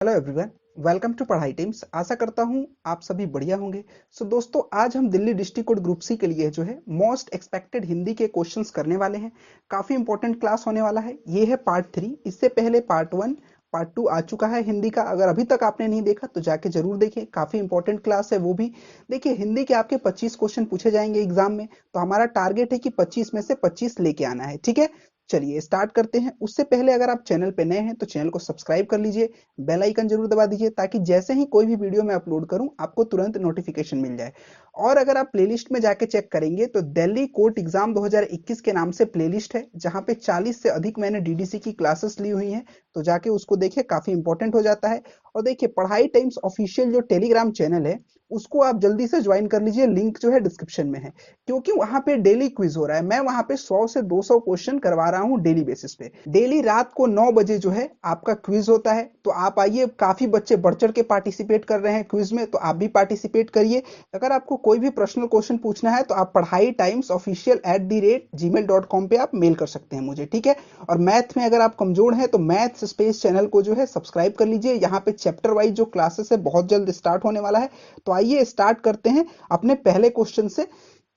Hello everyone, welcome to पढ़ाई teams. आशा करता हूं आप सभी बढ़िया होंगे। दोस्तों, आज हम Delhi district code group C के लिए जो है मोस्ट एक्सपेक्टेड हिंदी के क्वेश्चंस करने वाले हैं। काफी इंपॉर्टेंट क्लास होने वाला है। ये है पार्ट 3। इससे पहले पार्ट 1 पार्ट 2 आ चुका है हिंदी का। अगर अभी तक आपने नहीं देखा तो जाके जरूर देखें, काफी इंपॉर्टेंट क्लास है वो भी। देखिए, हिंदी के आपके 25 क्वेश्चन पूछे जाएंगे एग्जाम में, तो हमारा टारगेट है कि 25 में से 25 लेके आना है। ठीक है, चलिए स्टार्ट करते हैं। उससे पहले अगर आप चैनल पे नए हैं तो चैनल को सब्सक्राइब कर लीजिए, बेल आइकन जरूर दबा दीजिए, ताकि जैसे ही कोई भी वीडियो मैं अपलोड करूं आपको तुरंत नोटिफिकेशन मिल जाए। और अगर आप प्लेलिस्ट में जाके चेक करेंगे तो दिल्ली कोर्ट एग्जाम 2021 के नाम से प्लेलिस्ट है, जहां पे 40 से अधिक मैंने डीडीसी की क्लासेस ली हुई हैं, तो जाके उसको देखिए, काफी इंपॉर्टेंट हो जाता है। और देखिए, पढ़ाई टाइम्स ऑफिशियल जो टेलीग्राम चैनल है उसको आप जल्दी से ज्वाइन कर लीजिए, लिंक जो है डिस्क्रिप्शन में है। क्योंकि वहां पे डेली क्विज हो रहा है। मैं वहां पे 100 से 200 क्वेश्चन करवा रहा हूं डेली बेसिस पे। डेली रात को 9 बजे जो है आपका क्विज होता है, तो आप आइए। काफी बच्चे बढ़ चढ़ के पार्टिसिपेट कर रहे हैं क्विज में, तो आप भी पार्टिसिपेट करिए। अगर आपको कोई भी पर्सनल क्वेश्चन पूछना है तो आप पढ़ाई टाइम्स ऑफिशियल @gmail.com पे आप मेल कर सकते हैं मुझे। ठीक है, और मैथ में अगर आप कमजोर हैं तो मैथ स्पेस चैनल को जो है सब्सक्राइब कर लीजिए। यहाँ पे चैप्टर वाइज जो क्लासेस है बहुत जल्द स्टार्ट होने वाला है। तो आइए स्टार्ट करते हैं अपने पहले क्वेश्चन से।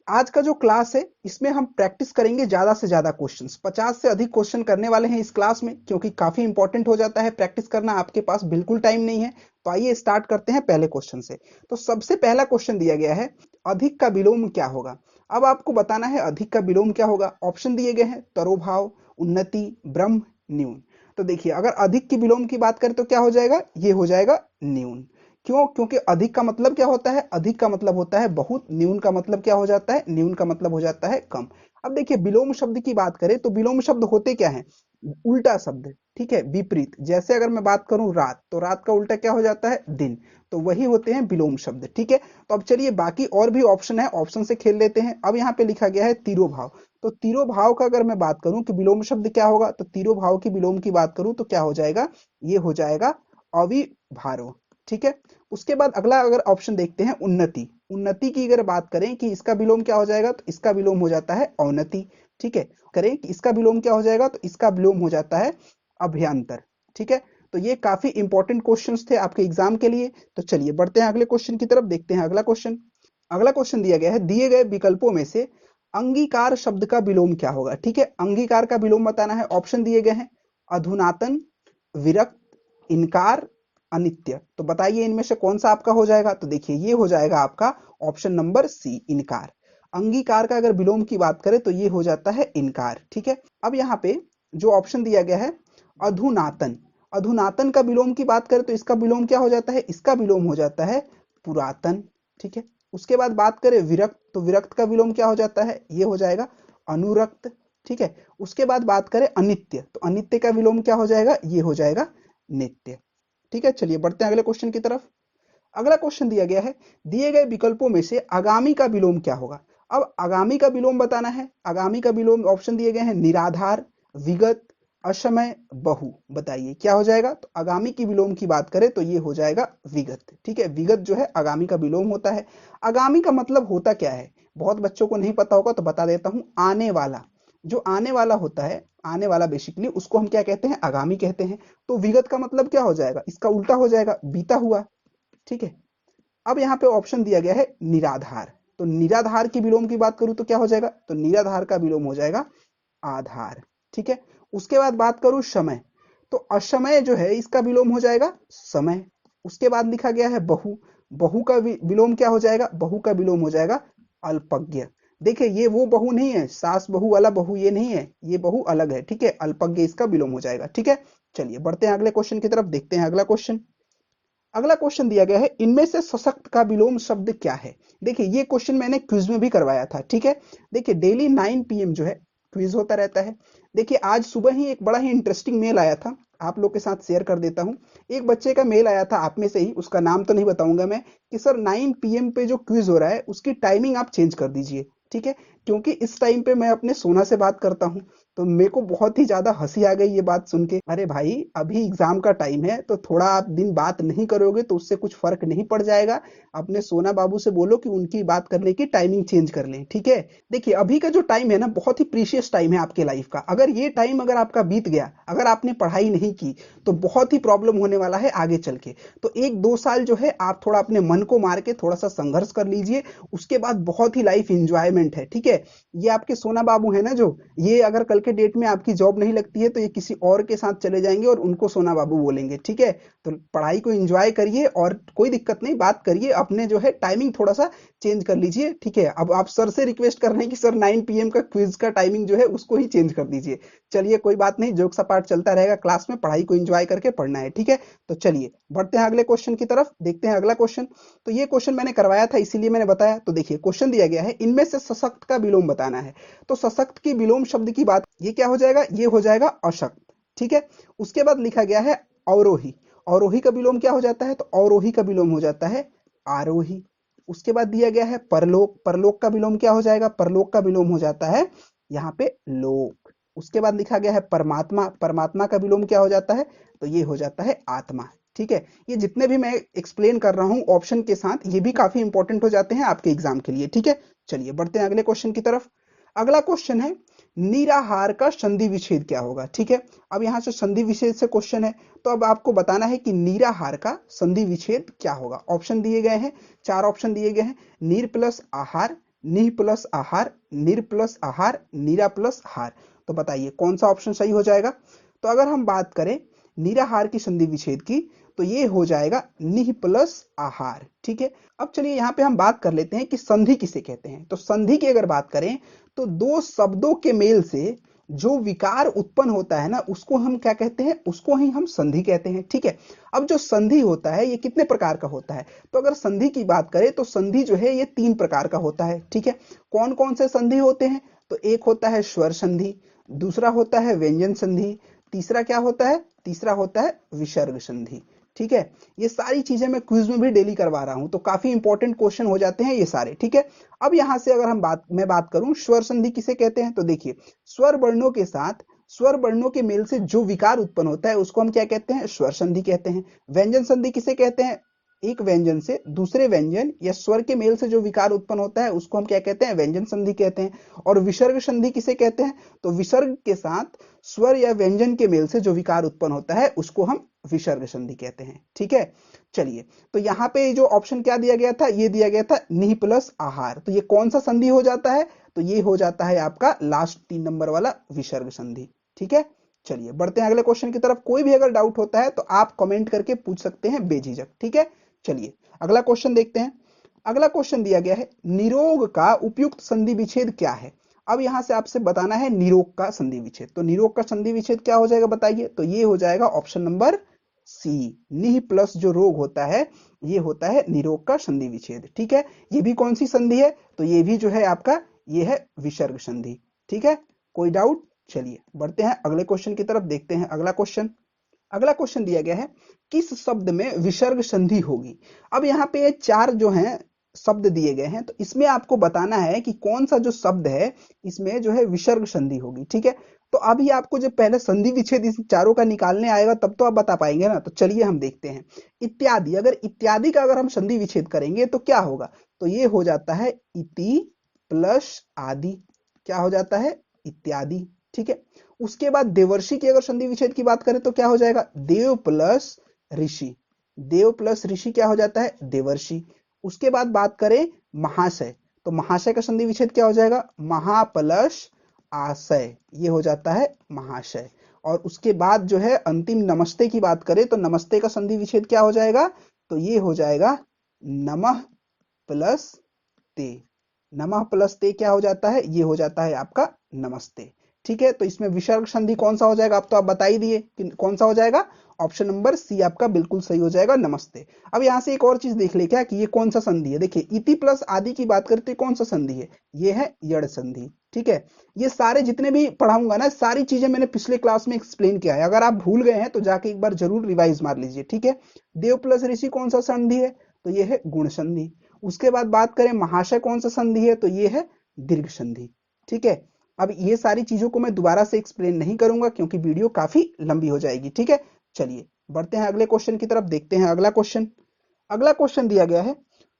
आज का जो क्लास है इसमें हम प्रैक्टिस करेंगे ज्यादा से ज्यादा क्वेश्चंस। 50 से अधिक क्वेश्चन करने वाले हैं इस क्लास में, क्योंकि काफी इंपॉर्टेंट हो जाता है प्रैक्टिस करना। आपके पास बिल्कुल टाइम नहीं है। तो आइए स्टार्ट करते हैं पहले क्वेश्चन से। तो सबसे पहला क्वेश्चन दिया गया है, अधिक का विलोम क्या होगा। अब आपको बताना है अधिक का विलोम क्या होगा। ऑप्शन दिए गए हैं, तरोभाव, उन्नति, ब्रह्म, न्यून। तो देखिए, अगर अधिक की विलोम की बात करें तो क्या हो जाएगा, ये हो जाएगा न्यून। क्यों? क्योंकि अधिक का मतलब क्या होता है, अधिक का मतलब होता है बहुत। न्यून का मतलब क्या हो जाता है, न्यून का मतलब हो जाता है कम। अब देखिए, विलोम शब्द की बात करें तो विलोम शब्द होते क्या है, उल्टा शब्द। ठीक है, विपरीत। जैसे अगर मैं बात करूं रात, तो रात का उल्टा क्या हो जाता है, दिन। तो वही होते हैं विलोम शब्द। ठीक है, तो अब चलिए बाकी और भी ऑप्शन है, ऑप्शन से खेल लेते हैं। अब यहाँ पे लिखा गया है तिरोभाव। तो तिरोभाव का अगर मैं बात करूं कि विलोम शब्द क्या होगा, तो तिरोभाव की विलोम की बात करूं तो क्या हो जाएगा, ये हो जाएगा अविभारो। ठीक है, उसके बाद अगला अगर ऑप्शन देखते हैं, उन्नति। उन्नति की अगर बात करें कि इसका विलोम क्या हो जाएगा, तो इसका विलोम हो जाता है अवनति। ठीक है, करें कि इसका विलोम क्या हो जाएगा, तो इसका विलोम हो जाता है अभ्यंतर। ठीक है, तो ये काफी इंपॉर्टेंट क्वेश्चंस थे आपके एग्जाम के लिए। तो चलिए बढ़ते हैं अगले क्वेश्चन की तरफ, देखते हैं अगला क्वेश्चन। अगला क्वेश्चन दिया गया है, दिए गए विकल्पों में से अंगीकार शब्द का विलोम क्या होगा। ठीक है, अंगीकार का विलोम बताना है। ऑप्शन दिए गए हैं, अधुनातन, विरक्त, इनकार, अनित्य। तो बताइए इनमें से कौन सा आपका हो जाएगा। तो देखिए, ये हो जाएगा आपका ऑप्शन नंबर सी, इनकार। अंगीकार का अगर विलोम की बात करें तो ये हो जाता है इनकार। ठीक है, अब यहाँ पे जो ऑप्शन दिया गया है, अधुनातन। अधुनातन का विलोम की बात करें तो इसका विलोम क्या हो जाता है, इसका विलोम हो जाता है पुरातन। ठीक है, उसके बाद बात करें विरक्त, तो विरक्त का विलोम क्या हो जाता है, ये हो जाएगा अनुरक्त। ठीक है, उसके बाद बात करें अनित्य, तो अनित्य का विलोम क्या हो जाएगा, ये हो जाएगा नित्य। ठीक है, चलिए बढ़ते हैं अगले क्वेश्चन की तरफ। अगला क्वेश्चन दिया गया है, दिए गए विकल्पों में से आगामी का विलोम क्या होगा। अब आगामी का विलोम बताना है। आगामी का विलोम ऑप्शन दिए गए हैं, निराधार, विगत, असमय, बहु। बताइए क्या हो जाएगा। तो आगामी की विलोम की बात करें तो ये हो जाएगा विगत। ठीक है, विगत जो है आगामी का विलोम होता है। आगामी का मतलब होता क्या है, बहुत बच्चों को नहीं पता होगा तो बता देता हूं। आने वाला, जो आने वाला होता है, आने वाला बेसिकली उसको हम क्या कहते हैं, आगामी कहते हैं। तो विगत का मतलब क्या हो जाएगा, इसका उल्टा हो जाएगा, बीता हुआ। ठीक है, अब यहाँ पे ऑप्शन दिया गया है निराधार। तो निराधार की विलोम की बात करूं तो क्या हो जाएगा, तो निराधार का विलोम हो जाएगा आधार। ठीक है, उसके बाद बात करूं समय, तो असमय जो है इसका विलोम हो जाएगा समय। उसके बाद लिखा गया है बहु। बहु का विलोम क्या हो जाएगा, बहु का विलोम हो जाएगा अल्पज्ञ। देखिए, ये वो बहु नहीं है, सास बहु वाला बहु ये नहीं है, ये बहु अलग है। ठीक है, अल्पज्ञ इसका विलोम हो जाएगा। ठीक है, चलिए बढ़ते हैं अगले क्वेश्चन की तरफ, देखते हैं अगला क्वेश्चन। अगला क्वेश्चन दिया गया है, इनमें से सशक्त का विलोम शब्द क्या है। देखिए, ये क्वेश्चन मैंने क्विज में भी करवाया था। ठीक है, देखिए डेली 9 PM जो है क्विज होता रहता है। देखिए, आज सुबह ही एक बड़ा ही इंटरेस्टिंग मेल आया था, आप लोग के साथ शेयर कर देता हूं। एक बच्चे का मेल आया था आप में से ही, उसका नाम तो नहीं बताऊंगा मैं, कि सर 9 PM पे जो क्विज हो रहा है उसकी टाइमिंग आप चेंज कर दीजिए। ठीक है, क्योंकि इस टाइम पे मैं अपने सोना से बात करता हूं। तो मेरे को बहुत ही ज्यादा हंसी आ गई ये बात सुन के। अरे भाई, अभी एग्जाम का टाइम है, तो थोड़ा आप दिन बात नहीं करोगे तो उससे कुछ फर्क नहीं पड़ जाएगा। अपने सोना बाबू से बोलो कि उनकी बात करने की टाइमिंग चेंज कर लें, ठीक है। देखिए, अभी का जो टाइम है ना, बहुत ही प्रीशियस टाइम है आपके लाइफ का। अगर ये टाइम अगर आपका बीत गया, अगर आपने पढ़ाई नहीं की, तो बहुत ही प्रॉब्लम होने वाला है आगे चल के। तो 1-2 साल जो है आप थोड़ा अपने मन को मार के थोड़ा सा संघर्ष कर लीजिए। उसके बाद बहुत ही लाइफ इंजॉयमेंट है, ठीक है। ये आपके सोना बाबू है ना, जो ये अगर कल के डेट में आपकी जॉब नहीं लगती है, तो ये किसी और के साथ चले जाएंगे और उनको सोना बाबू बोलेंगे, ठीक है। तो पढ़ाई को एंजॉय करिए और कोई दिक्कत नहीं, बात करिए, अपने जो है टाइमिंग थोड़ा सा चेंज कर लीजिए, ठीक है। अब आप सर से रिक्वेस्ट कर रहे हैं कि सर 9 PM का क्विज का टाइमिंग जो है उसको ही चेंज कर दीजिए। चलिए, कोई बात नहीं, जोक सा पार्ट चलता रहेगा क्लास में, पढ़ाई को एंजॉय करके पढ़ना है, ठीक है। तो चलिए बढ़ते हैं अगले क्वेश्चन की तरफ, देखते हैं अगला क्वेश्चन। तो ये क्वेश्चन मैंने करवाया था, इसीलिए मैंने बताया। तो देखिए, क्वेश्चन दिया गया है, इनमें से सशक्त का विलोम बताना है। तो सशक्त की विलोम शब्द की बात, ये क्या हो जाएगा, ये हो जाएगा अशक्त, ठीक है। उसके बाद लिखा गया है अवरोही। अवरोही का विलोम क्या हो जाता है, तो अवरोही का विलोम हो जाता है आरोही। उसके बाद दिया गया है परलोक। परलोक का विलोम क्या हो जाएगा, परलोक का विलोम हो जाता है यहाँ पे लोक। उसके बाद लिखा गया है परमात्मा। परमात्मा का विलोम क्या हो जाता है, तो ये हो जाता है आत्मा, ठीक है। ये जितने भी मैं एक्सप्लेन कर रहा हूं ऑप्शन के साथ, ये भी काफी इंपॉर्टेंट हो जाते हैं आपके एग्जाम के लिए, ठीक है। चलिए बढ़ते हैं अगले क्वेश्चन की तरफ। अगला क्वेश्चन है, निराहार का संधि विच्छेद क्या होगा, ठीक है। अब यहां से संधि विच्छेद से क्वेश्चन है, तो अब आपको बताना है कि निराहार का संधि विच्छेद क्या होगा। ऑप्शन दिए गए हैं, 4 ऑप्शन दिए गए हैं। नीर प्लस आहार, निह प्लस आहार, निर प्लस आहार, नीरा प्लस हार। तो बताइए कौन सा ऑप्शन सही हो जाएगा। तो अगर हम बात करें निराहार की संधि विच्छेद की, तो ये हो जाएगा निह प्लस आहार, ठीक है। अब चलिए यहाँ पे हम बात कर लेते हैं कि संधि किसे कहते हैं। तो संधि की अगर बात करें, तो दो शब्दों के मेल से जो विकार उत्पन्न होता है ना, उसको हम क्या कहते हैं, उसको ही हम संधि कहते हैं, ठीक है। अब जो संधि होता है, ये कितने प्रकार का होता है, तो अगर संधि की बात करें, तो संधि जो है ये 3 प्रकार का होता है, ठीक है। कौन कौन से संधि होते हैं, तो एक होता है स्वर संधि, दूसरा होता है व्यंजन संधि, तीसरा क्या होता है, तीसरा होता है विसर्ग संधि, ठीक है। ये सारी चीजें मैं क्विज में भी डेली करवा रहा हूं, तो काफी इंपॉर्टेंट क्वेश्चन हो जाते हैं ये सारे, ठीक है। अब यहां से अगर मैं बात करूं स्वर संधि किसे कहते हैं, तो देखिए, स्वर वर्णों के साथ स्वर वर्णों के मेल से जो विकार उत्पन्न होता है उसको हम क्या कहते हैं, स्वर संधि कहते हैं। व्यंजन संधि किसे कहते हैं, एक व्यंजन से दूसरे व्यंजन या स्वर के मेल से जो विकार उत्पन्न होता है उसको हम क्या कहते हैं, व्यंजन संधि कहते हैं। और विसर्ग संधि किसे कहते हैं, तो विसर्ग के साथ स्वर या व्यंजन के मेल से जो विकार उत्पन्न होता है उसको हम विसर्ग संधि कहते हैं, ठीक है। चलिए, तो यहाँ पे जो ऑप्शन क्या दिया गया था, ये दिया गया था निह प्लस आहार। तो ये कौन सा संधि हो जाता है, तो ये हो जाता है आपका लास्ट 3 नंबर वाला विसर्ग संधि, ठीक है। चलिए बढ़ते हैं अगले क्वेश्चन की तरफ। कोई भी अगर डाउट होता है तो आप कमेंट करके पूछ सकते हैं बेझिझक, ठीक है। चलिए अगला क्वेश्चन देखते हैं। अगला क्वेश्चन दिया गया है, निरोग का उपयुक्त संधि विच्छेद क्या है। अब यहां से आपसे बताना है निरोग का संधि विच्छेद। तो निरोग का संधि विच्छेद क्या हो जाएगा बताइए, तो ये हो जाएगा ऑप्शन नंबर सी। निह प्लस जो रोग होता है, ये होता है निरोग का संधि विच्छेद, ठीक है। ये भी कौन सी संधि है, तो ये भी जो है आपका, ये है विसर्ग संधि, ठीक है। कोई डाउट, चलिए बढ़ते हैं अगले क्वेश्चन की तरफ, देखते हैं अगला क्वेश्चन। अगला क्वेश्चन दिया गया है, किस शब्द में विसर्ग संधि होगी। अब यहाँ पे 4 जो हैं शब्द दिए गए हैं, तो इसमें आपको बताना है कि कौन सा जो शब्द है इसमें जो है विसर्ग संधि होगी, ठीक है। तो अभी आपको जब पहले संधि विच्छेद इस चारों का निकालने आएगा तब तो आप बता पाएंगे ना। तो चलिए हम देखते हैं। इत्यादि, अगर इत्यादि का अगर हम संधि विच्छेद करेंगे तो क्या होगा, तो ये हो जाता है इति प्लस आदि, क्या हो जाता है, इत्यादि, ठीक है। उसके बाद देवर्षि की अगर संधि विच्छेद की बात करें तो क्या हो जाएगा, देव प्लस ऋषि। देव प्लस ऋषि क्या हो जाता है, देवर्षि। उसके बाद बात करें महाशय, तो महाशय का संधि विच्छेद क्या हो जाएगा, महा प्लस आशय, ये हो जाता है महाशय। और उसके बाद जो है अंतिम नमस्ते की बात करें, तो नमस्ते का संधि विच्छेद क्या हो जाएगा, तो ये हो जाएगा नमः प्लस ते। नमः प्लस ते क्या हो जाता है, ये हो जाता है आपका नमस्ते, ठीक है। तो इसमें विसर्ग संधि कौन सा हो जाएगा, आप तो आप बता ही दिए कि कौन सा हो जाएगा, ऑप्शन नंबर सी आपका बिल्कुल सही हो जाएगा, नमस्ते। अब यहां से एक और चीज देख ले क्या, कि ये कौन सा संधि है। देखिए, इति प्लस आदि की बात करते कौन सा संधि है, ये है यड़ संधि, ठीक है। ये सारे जितने भी पढ़ाऊंगा ना, सारी चीजें मैंने पिछले क्लास में एक्सप्लेन किया है। अगर आप भूल गए हैं तो जाके एक बार जरूर रिवाइज मार लीजिए, ठीक है। देव प्लस ऋषि कौन सा संधि है, तो ये है गुण संधि। उसके बाद बात करें महाशय कौन सा संधि है, तो ये है दीर्घ संधि, ठीक है। अब ये सारी चीजों को मैं दोबारा से एक्सप्लेन नहीं करूंगा क्योंकि वीडियो काफी लंबी हो जाएगी, ठीक है। चलिए बढ़ते हैं अगले क्वेश्चन की तरफ, देखते हैं अगला क्वेश्चन। अगला क्वेश्चन दिया गया है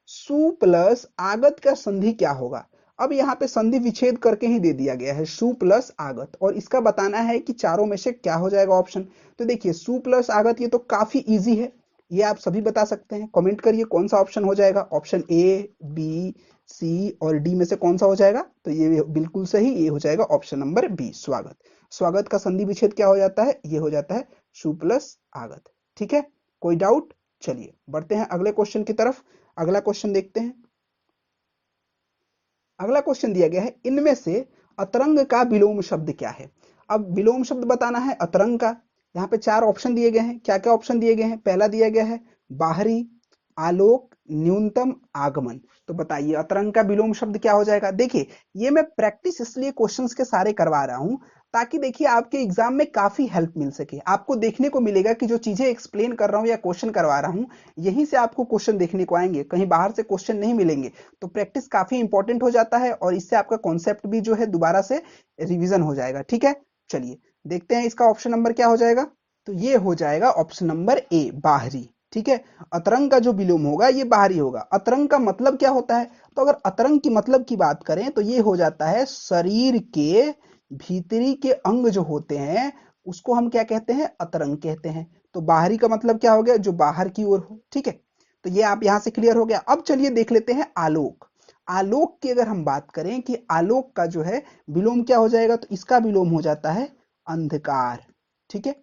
सु प्लस आगत का संधि क्या होगा। अब यहाँ पे संधि विच्छेद करके ही दे दिया गया है सु प्लस आगत, और इसका बताना है कि चारों में से क्या हो जाएगा ऑप्शन। तो देखिए सु प्लस आगत ये तो काफी इजी है, ये आप सभी बता सकते हैं। कमेंट करिए कौन सा ऑप्शन हो जाएगा, ऑप्शन ए, बी, सी और डी में से कौन सा हो जाएगा। तो ये बिल्कुल सही, ये हो जाएगा ऑप्शन नंबर बी, स्वागत। स्वागत का संधि विच्छेद क्या हो जाता है, ये हो जाता है सु प्लस आगत, ठीक है। कोई डाउट? चलिए बढ़ते हैं अगले क्वेश्चन की तरफ। अगला क्वेश्चन देखते हैं। अगला क्वेश्चन दिया गया है इनमें से अतरंग का विलोम शब्द क्या है। अब विलोम शब्द बताना है अतरंग का। यहाँ पे चार ऑप्शन दिए गए हैं। क्या क्या ऑप्शन दिए गए हैं? पहला दिया गया है बाहरी, आलोक, न्यूनतम, आगमन। तो बताइए अतरंग का विलोम शब्द क्या हो जाएगा। देखिए ये मैं प्रैक्टिस इसलिए क्वेश्चंस के सारे करवा रहा हूं ताकि देखिए आपके एग्जाम में काफी हेल्प मिल सके। आपको देखने को मिलेगा कि जो चीजें एक्सप्लेन कर रहा हूं या क्वेश्चन करवा रहा हूं, यहीं से आपको क्वेश्चन देखने को आएंगे, कहीं बाहर से क्वेश्चन नहीं मिलेंगे। तो प्रैक्टिस काफी इंपॉर्टेंट हो जाता है और इससे आपका कॉन्सेप्ट भी जो है दोबारा से रिवीजन हो जाएगा, ठीक है। चलिए देखते हैं इसका ऑप्शन नंबर क्या हो जाएगा। तो ये हो जाएगा ऑप्शन नंबर ए, बाहरी, ठीक है। अतरंग का जो विलोम होगा ये बाहरी होगा। अतरंग का मतलब क्या होता है? तो अगर अतरंग की मतलब की बात करें तो ये हो जाता है शरीर के भीतरी के अंग जो होते हैं उसको हम क्या कहते हैं? अतरंग कहते हैं। तो बाहरी का मतलब क्या हो गया? जो बाहर की ओर हो, ठीक है। तो ये आप यहां से क्लियर हो गया। अब चलिए देख लेते हैं आलोक। आलोक की अगर हम बात करें कि आलोक का जो है विलोम क्या हो जाएगा, तो इसका विलोम हो जाता है अंधकार, ठीक है।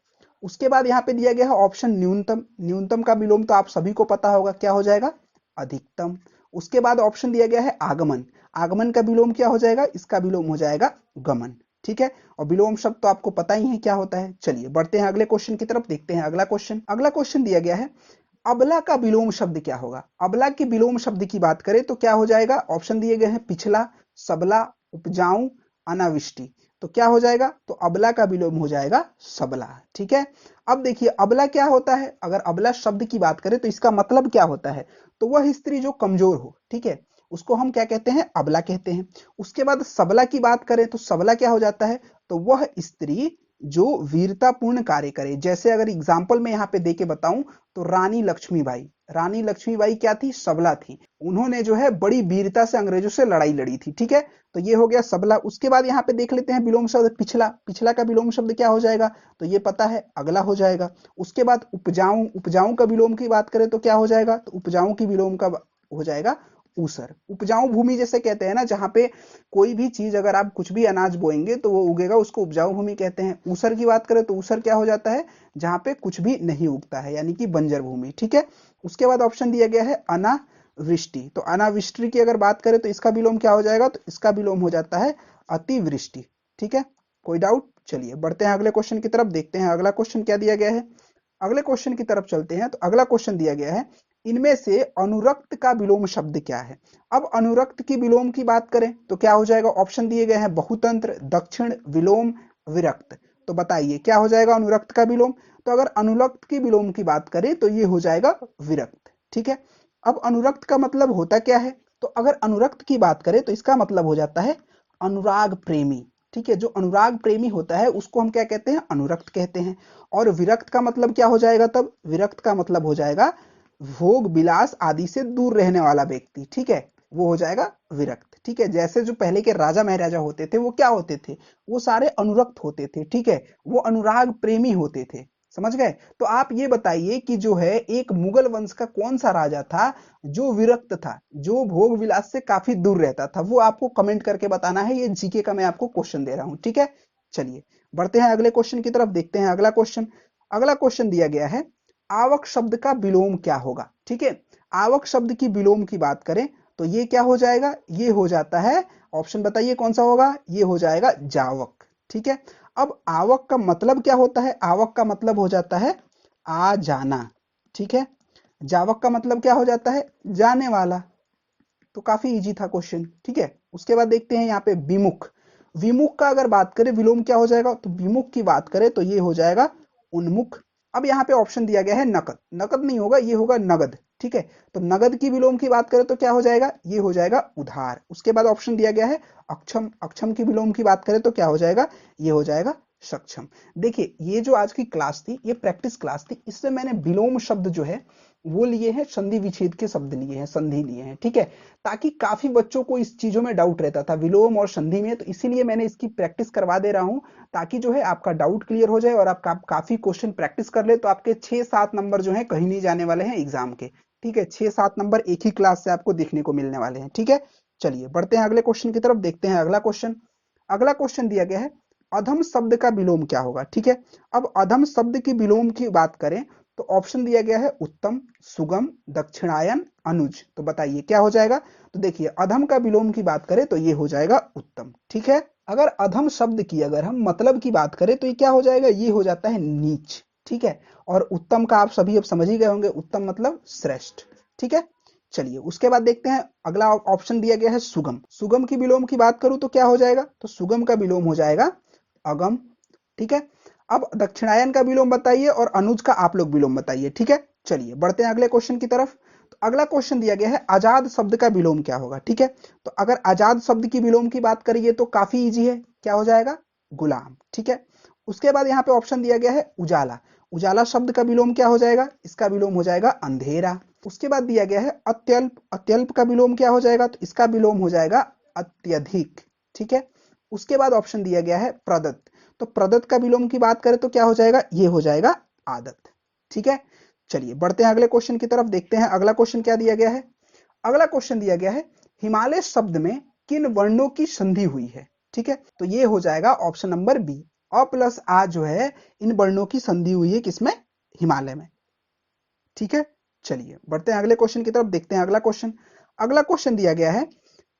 उसके बाद यहाँ पे दिया गया है ऑप्शन न्यूनतम। न्यूनतम का विलोम तो आप सभी को पता होगा, क्या हो जाएगा? अधिकतम। उसके बाद ऑप्शन दिया गया है आगमन। आगमन का विलोम क्या हो जाएगा? इसका विलोम हो जाएगा गमन, ठीक है। और विलोम शब्द तो आपको पता ही है क्या होता है। चलिए बढ़ते हैं अगले क्वेश्चन की तरफ, देखते हैं अगला क्वेश्चन। अगला क्वेश्चन दिया गया है अबला का विलोम शब्द क्या होगा। अबला के विलोम शब्द की बात करें तो क्या हो जाएगा? ऑप्शन दिए गए हैं पिछला, सबला, उपजाऊ, अनाविष्टि। तो क्या हो जाएगा? तो अबला का विलोम हो जाएगा सबला, ठीक है। अब देखिए अबला क्या होता है। अगर अबला शब्द की बात करें तो इसका मतलब क्या होता है? तो वह स्त्री जो कमजोर हो, ठीक है, उसको हम क्या कहते हैं? अबला कहते हैं। उसके बाद सबला की बात करें तो सबला क्या हो जाता है? तो वह स्त्री जो वीरतापूर्ण कार्य करे। जैसे अगर एग्जाम्पल में यहाँ पे देके बताऊं तो रानी लक्ष्मीबाई, रानी लक्ष्मीबाई क्या थी? सबला थी। उन्होंने जो है बड़ी वीरता से अंग्रेजों से लड़ाई लड़ी थी, ठीक है। तो ये हो गया सबला। उसके बाद यहाँ पे देख लेते हैं विलोम शब्द पिछला। पिछला का विलोम शब्द क्या हो जाएगा? तो ये पता है, अगला हो जाएगा। उसके बाद उपजाऊ। उपजाऊ का विलोम की बात करें तो क्या हो जाएगा? तो उपजाऊ की विलोम का हो जाएगा ऊसर। उपजाऊ भूमि जैसे कहते हैं ना, जहां पे कोई भी चीज अगर आप कुछ भी अनाज बोएंगे तो वो उगेगा, उसको उपजाऊ भूमि कहते हैं। ऊसर की बात करें तो ऊसर क्या हो जाता है? जहां पे कुछ भी नहीं उगता है, यानी कि बंजर भूमि, ठीक है। उसके बाद ऑप्शन दिया गया है अनावृष्टि। तो अनावृष्टि की अगर बात करें तो इसका विलोम क्या हो जाएगा? तो इसका विलोम हो जाता है अतिवृष्टि, ठीक है। कोई डाउट? चलिए बढ़ते हैं अगले क्वेश्चन की तरफ, देखते हैं अगला क्वेश्चन क्या दिया गया है। अगले क्वेश्चन की तरफ चलते हैं। तो अगला क्वेश्चन दिया गया है इनमें से अनुरक्त का विलोम शब्द क्या है। अब अनुरक्त की विलोम की बात करें तो क्या हो जाएगा? ऑप्शन दिए गए हैं बहुतंत्र, दक्षिण, विलोम, विरक्त। तो बताइए क्या हो जाएगा अनुरक्त का विलोम। तो अगर अनुरक्त की विलोम की बात करें तो ये हो जाएगा विरक्त, ठीक है। अब अनुरक्त का मतलब होता क्या है? तो अगर अनुरक्त की बात करें तो इसका मतलब हो जाता है अनुराग प्रेमी, ठीक है। जो अनुराग प्रेमी होता है उसको हम क्या कहते हैं? अनुरक्त कहते हैं। और विरक्त का मतलब क्या हो जाएगा? तब विरक्त का मतलब हो जाएगा भोग विलास आदि से दूर रहने वाला व्यक्ति, ठीक है, वो हो जाएगा विरक्त, ठीक है। जैसे जो पहले के राजा महाराजा होते थे वो क्या होते थे? वो सारे अनुरक्त होते थे, ठीक है, वो अनुराग प्रेमी होते थे, समझ गए। तो आप ये बताइए कि जो है एक मुगल वंश का कौन सा राजा था जो विरक्त था, जो भोग विलास से काफी दूर रहता था? वो आपको कमेंट करके बताना है। ये जीके का मैं आपको क्वेश्चन दे रहा हूं, ठीक है। चलिए बढ़ते हैं अगले क्वेश्चन की तरफ, देखते हैं अगला क्वेश्चन। अगला क्वेश्चन दिया गया है आवक शब्द का विलोम क्या होगा, ठीक है। आवक शब्द की विलोम की बात करें तो ये क्या हो जाएगा? ये हो जाता है, ऑप्शन बताइए कौन सा होगा? ये हो जाएगा जावक, ठीक है। अब आवक का मतलब क्या होता है? आवक का मतलब हो जाता है आ जाना, ठीक है। जावक का मतलब क्या हो जाता है? जाने वाला। तो काफी इजी था क्वेश्चन, ठीक है। उसके बाद देखते हैं यहाँ पे विमुख। विमुख का अगर बात करें विलोम क्या हो जाएगा? तो विमुख की बात करें तो ये हो जाएगा उन्मुख। अब यहाँ पे ऑप्शन दिया गया है नकद। नकद नहीं होगा, ये होगा नगद, ठीक है। तो नगद की विलोम की बात करें तो क्या हो जाएगा, ये हो जाएगा उधार। उसके बाद ऑप्शन दिया गया है अक्षम, अक्षम की विलोम की बात करें तो क्या हो जाएगा, ये हो जाएगा सक्षम। देखिए ये जो आज की क्लास थी ये प्रैक्टिस क्लास थी, इससे मैंने विलोम शब्द जो है वो लिए हैं, संधि विच्छेद के शब्द लिए हैं, संधि लिए हैं, ठीक है। ताकि काफी बच्चों को इस चीजों में डाउट रहता था विलोम और संधि में, तो इसीलिए मैंने इसकी प्रैक्टिस करवा दे रहा हूं, ताकि जो है आपका डाउट क्लियर हो जाए और आप काफी क्वेश्चन प्रैक्टिस कर ले, तो आपके 6-7 नंबर जो है कहीं नहीं जाने वाले हैं एग्जाम के, ठीक है। 6-7 नंबर एक ही क्लास से आपको देखने को मिलने वाले हैं, ठीक है। चलिए बढ़ते हैं अगले क्वेश्चन की तरफ, देखते हैं अगला क्वेश्चन। अगला क्वेश्चन दिया गया है अधम शब्द का विलोम क्या होगा, ठीक है। अब अधम शब्द की विलोम की बात करें तो ऑप्शन दिया गया है उत्तम, सुगम, दक्षिणायन, अनुज। तो बताइए क्या हो जाएगा। तो देखिए अधम का विलोम की बात करें तो ये हो जाएगा उत्तम, ठीक है। अगर अधम शब्द की अगर हम मतलब की बात करें तो ये क्या हो जाएगा, ये हो जाता है नीच, ठीक है। और उत्तम का आप सभी अब समझ ही गए होंगे, उत्तम मतलब श्रेष्ठ, ठीक है। चलिए उसके बाद देखते हैं अगला ऑप्शन दिया गया है सुगम। सुगम की विलोम की बात करूं तो क्या हो जाएगा, तो सुगम का विलोम हो जाएगा अगम, ठीक है। अब दक्षिणायन का विलोम बताइए और अनुज का आप लोग विलोम बताइए, ठीक है। चलिए बढ़ते हैं अगले क्वेश्चन की तरफ। तो अगला क्वेश्चन दिया गया है आजाद शब्द का विलोम क्या होगा, ठीक है। तो अगर आजाद शब्द की विलोम की बात करिए तो काफी इजी है, क्या हो जाएगा, गुलाम, ठीक है। उसके बाद यहाँ पे ऑप्शन दिया गया है उजाला। उजाला शब्द का विलोम क्या हो जाएगा, इसका विलोम हो जाएगा अंधेरा। उसके बाद दिया गया है अत्यल्प। अत्यल्प का विलोम क्या हो जाएगा, तो इसका विलोम हो जाएगा अत्यधिक, ठीक है। उसके बाद ऑप्शन दिया गया है प्रदत्त। तो प्रदत्त का विलोम की बात करें तो क्या हो जाएगा, ये हो जाएगा आदत, ठीक है। चलिए बढ़ते हैं अगले क्वेश्चन की तरफ, देखते हैं अगला क्वेश्चन क्या दिया गया है। अगला क्वेश्चन दिया गया है हिमालय शब्द में किन वर्णों की संधि हुई है, ठीक है। तो ये हो जाएगा ऑप्शन नंबर बी, अ प्लस आ जो है इन वर्णों की संधि हुई है किसमें, हिमालय में, ठीक है। चलिए बढ़ते हैं अगले क्वेश्चन की तरफ, देखते हैं अगला क्वेश्चन। अगला क्वेश्चन दिया गया है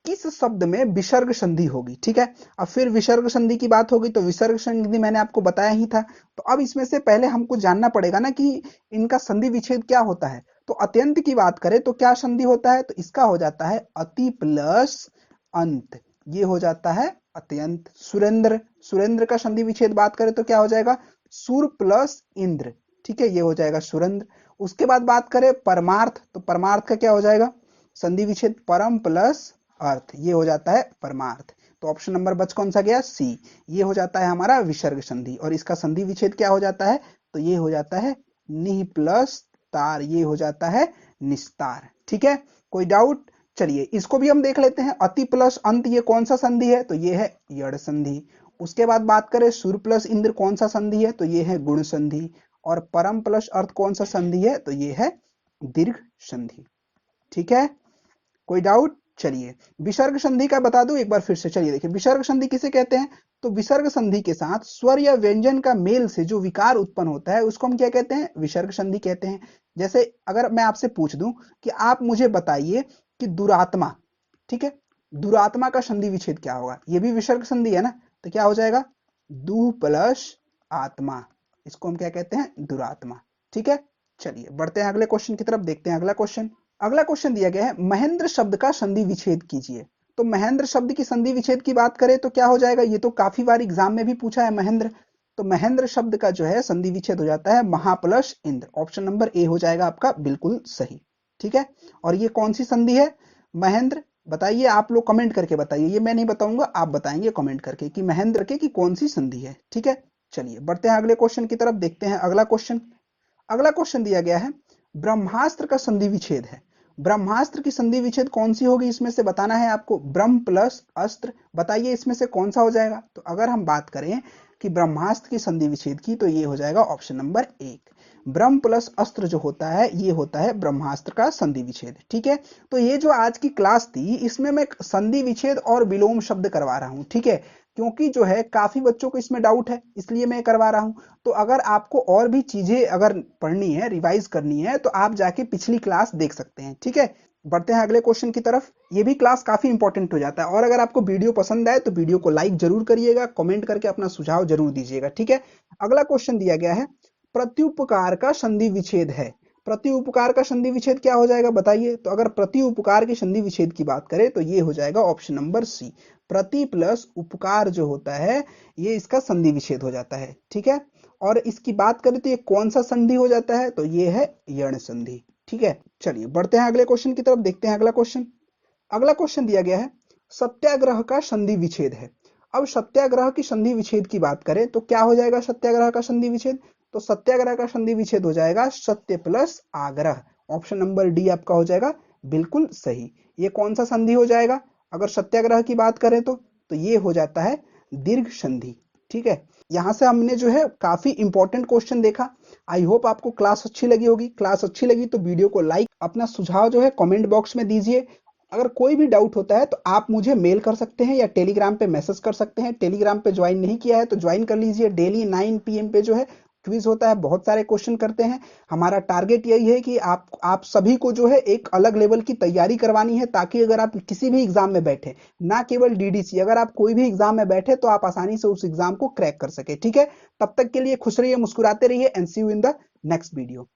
किस शब्द में विसर्ग संधि होगी, ठीक है। अब फिर विसर्ग संधि की बात होगी तो विसर्ग संधि मैंने आपको बताया ही था। तो अब इसमें से पहले हमको जानना पड़ेगा ना कि इनका संधि विच्छेद क्या होता है। तो अत्यंत की बात करें तो क्या संधि होता है, तो इसका हो जाता है अति प्लस अंत, ये हो जाता है अत्यंत। सुरेंद्र, सुरेंद्र का संधि विच्छेद बात करें तो क्या हो जाएगा, सुर प्लस इंद्र, ठीक है, ये हो जाएगा सुरेंद्र। उसके बाद बात करें परमार्थ, तो परमार्थ का क्या हो जाएगा, संधि विच्छेद परम प्लस अर्थ, ये हो जाता है परमार्थ। तो ऑप्शन नंबर बच कौन सा गया, सी, ये हो जाता है हमारा विसर्ग संधि। और इसका संधि विच्छेद क्या हो जाता है, तो ये हो जाता है निह प्लस तार, ये हो जाता है निस्तार, ठीक है। कोई डाउट, चलिए इसको भी हम देख लेते हैं। अति प्लस अंत ये कौन सा संधि है, तो ये है यड़ संधि। उसके बाद बात करें सुर प्लस इंद्र कौन सा संधि है, तो ये है गुण संधि। और परम प्लस अर्थ कौन सा संधि है, तो ये है दीर्घ संधि, ठीक है। कोई डाउट, चलिए विसर्ग संधि का बता दूं एक बार फिर से। चलिए देखिए विसर्ग संधि किसे कहते हैं, तो विसर्ग संधि के साथ स्वर या व्यंजन का मेल से जो विकार उत्पन्न होता है उसको हम क्या कहते हैं, विसर्ग संधि कहते हैं। जैसे अगर मैं आपसे पूछ दूं कि आप मुझे बताइए कि दुरात्मा, ठीक है, दुरात्मा का संधि विच्छेद क्या होगा, ये भी विसर्ग संधि है ना, तो क्या हो जाएगा दुह प्लस आत्मा, इसको हम क्या कहते हैं, दुरात्मा, ठीक है। चलिए बढ़ते हैं अगले क्वेश्चन की तरफ, देखते हैं अगला क्वेश्चन। अगला क्वेश्चन दिया गया है महेंद्र शब्द का संधि विच्छेद कीजिए। तो महेंद्र शब्द की संधि विच्छेद की बात करें तो क्या हो जाएगा, ये तो काफी बार एग्जाम में भी पूछा है महेंद्र। तो महेंद्र शब्द का जो है संधि विच्छेद हो जाता है महा plus Indra, option number A हो जाएगा आपका बिल्कुल सही, ठीक है। और ये कौन सी संधि है, महेंद्र, बताइए आप लोग कमेंट करके बताइए, ये मैं नहीं बताऊंगा, आप बताएंगे कमेंट करके कि महेंद्र के की कौन सी संधि है, ठीक है। चलिए बढ़ते हैं अगले क्वेश्चन की तरफ, देखते हैं अगला क्वेश्चन। अगला क्वेश्चन दिया गया है ब्रह्मास्त्र का संधि विच्छेद है। ब्रह्मास्त्र की संधि विच्छेद कौन सी होगी, इसमें से बताना है आपको, ब्रह्म प्लस अस्त्र, बताइए इसमें से कौन सा हो जाएगा। तो अगर हम बात करें कि ब्रह्मास्त्र की संधि विच्छेद की तो ये हो जाएगा ऑप्शन नंबर एक, ब्रह्म प्लस अस्त्र जो होता है ये होता है ब्रह्मास्त्र का संधि विच्छेद, ठीक है। तो ये जो आज की क्लास थी इसमें मैं संधि विच्छेद और विलोम शब्द करवा रहा हूं, ठीक है, क्योंकि जो है काफी बच्चों को इसमें डाउट है इसलिए मैं करवा रहा हूं। तो अगर आपको और भी चीजें अगर पढ़नी है, रिवाइज करनी है, तो आप जाके पिछली क्लास देख सकते हैं, ठीक है। बढ़ते हैं अगले क्वेश्चन की तरफ, ये भी क्लास काफी इंपॉर्टेंट हो जाता है। और अगर आपको वीडियो पसंद आए तो वीडियो को लाइक जरूर करिएगा, कमेंट करके अपना सुझाव जरूर दीजिएगा, ठीक है। अगला क्वेश्चन दिया गया है प्रत्युपकार का संधि विच्छेद है। प्रत्युपकार का संधि विच्छेद क्या हो जाएगा बताइए। तो अगर प्रत्युपकार की संधि विच्छेद की बात करें तो ये हो जाएगा ऑप्शन नंबर सी, प्रति प्लस उपकार जो होता है ये इसका संधि विच्छेद हो जाता है, ठीक है। और इसकी बात करें तो ये कौन सा संधि हो जाता है, तो ये है यण संधि, ठीक है, चलिए बढ़ते हैं अगले क्वेश्चन की तरफ, देखते हैं अगला क्वेश्चन। अगला क्वेश्चन दिया गया है सत्याग्रह का संधि विच्छेद है। अब सत्याग्रह की संधि विच्छेद की बात करें तो क्या हो जाएगा सत्याग्रह का संधि विच्छेद? तो सत्याग्रह का संधि विच्छेद हो जाएगा सत्य प्लस आग्रह। ऑप्शन नंबर डी आपका हो जाएगा बिल्कुल सही। ये कौन सा संधि हो जाएगा अगर सत्याग्रह की बात करें तो ये हो जाता है दीर्घ संधि। ठीक है, यहां से हमने जो है काफी इंपॉर्टेंट क्वेश्चन देखा। आई होप आपको क्लास अच्छी लगी होगी। क्लास अच्छी लगी तो वीडियो को लाइक, अपना सुझाव जो है कमेंट बॉक्स में दीजिए। अगर कोई भी डाउट होता है तो आप मुझे मेल कर सकते हैं या टेलीग्राम पे मैसेज कर सकते हैं। टेलीग्राम पे ज्वाइन नहीं किया है तो ज्वाइन कर लीजिए। डेली 9 PM पे जो है क्विज होता है, बहुत सारे क्वेश्चन करते हैं। हमारा टारगेट यही है कि आप सभी को जो है एक अलग लेवल की तैयारी करवानी है, ताकि अगर आप किसी भी एग्जाम में बैठे, ना केवल डीडीसी, अगर आप कोई भी एग्जाम में बैठे तो आप आसानी से उस एग्जाम को क्रैक कर सके। ठीक है, तब तक के लिए खुश रहिए, मुस्कुराते रहिए and see you in the next video.